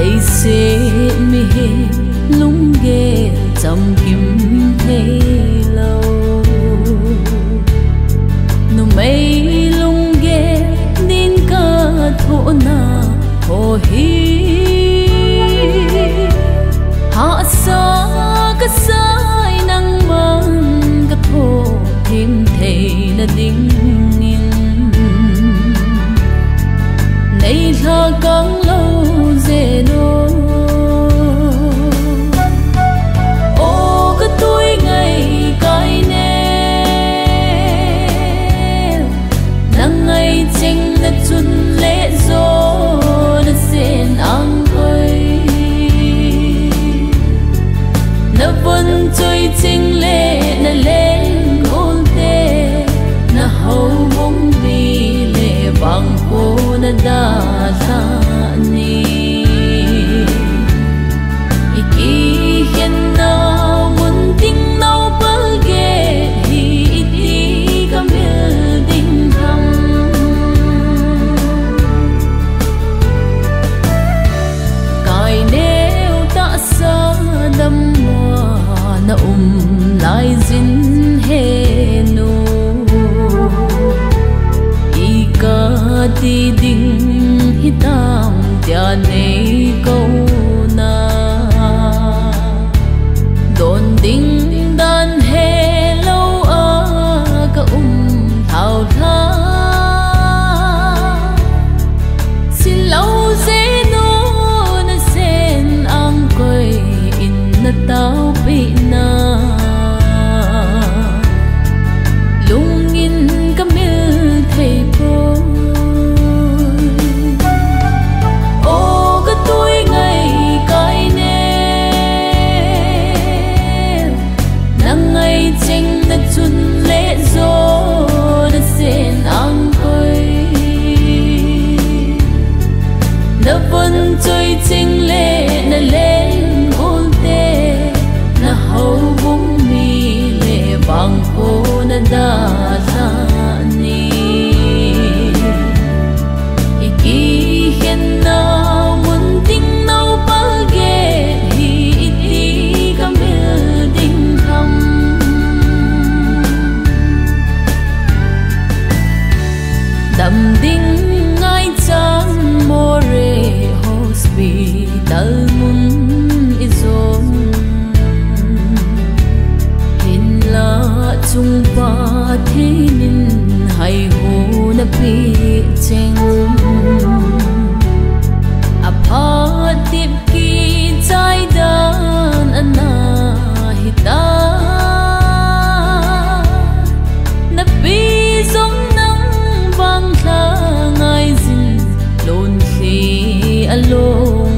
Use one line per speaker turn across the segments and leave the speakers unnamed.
đây sẽ mi he lung ghê chăm kim thế lâu nụ mây lung ghê nín ca thổ na hồ hi hạ sa cái sai năng mang cái thổ thêm thề là đinh nghìn này là càng lâu dễ đô ô cái tuổi ngày cái nè nắng ngày chênh đã chun lệ gió đã xen ăn ơi đã vẫn chơi chênh lệ đã lên ôn tê đã hầu bông vì lệ bằng cô đã đa ra ni iki hiện nào muốn tình nào bờ ghé thì đi cầm hiền tình thầm cài nếu ta xa đâm hoa na lại dính hè nô ika ti ding hitam tia nei câu na đồn ding dan he lâu a ka thao tha xin lâu dễ nô na sen ang koi in na tao bị na lungin kamil thei po tuổi ngày cái nè nắng ngày chênh đã chun lệ gió đã xen ăn ơi đã vẫn chơi chênh lệ đã lên ôn tê đã hầu bông mi lệ bằng cô đã đa ra ni iki hiện nào muốn tình nào bờ ghé thì đi cầm hiền tình thầm đầm đinh ngai chan more hospital mun izon hin la chung pa thinin hai ho na pi cheng apart tip ki chai dan ana hita na pi zong nang bang thla ngai zin lon khi along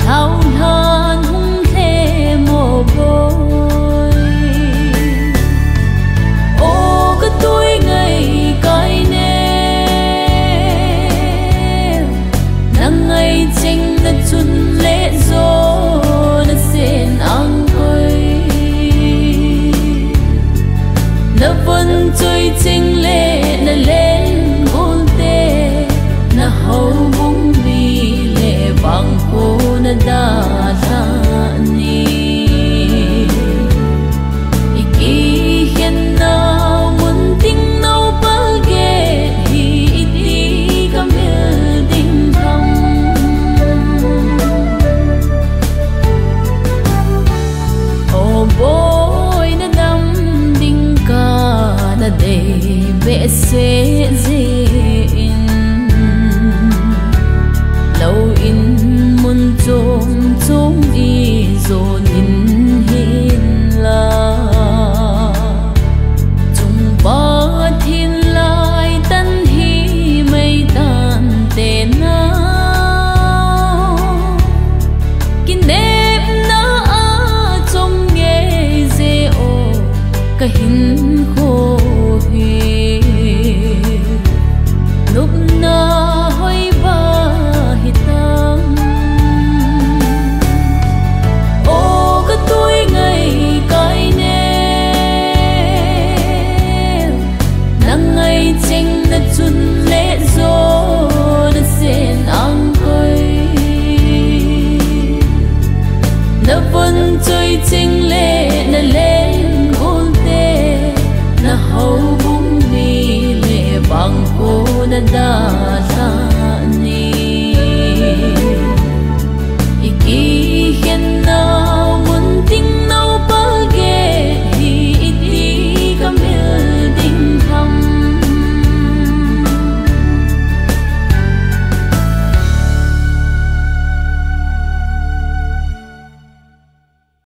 thao han hung the mo boy ô cái tuổi ngày cái ngày chênh đã chun lệ gió đã xen ăn ơi đã vẫn chơi chênh lệ đã lên ôn tê đã hầu bông vì lệ bằng cô đã đa ra ni iki hiện nào muốn tình nào bờ ghé thì đi cầm hiền tình thầm boy na dam ding ka na de be se zin lâu in mun chom chom i zon in hin la chung ba thin lai tan hi mây tan te na kin đêm na a trong nghe dê o ka hin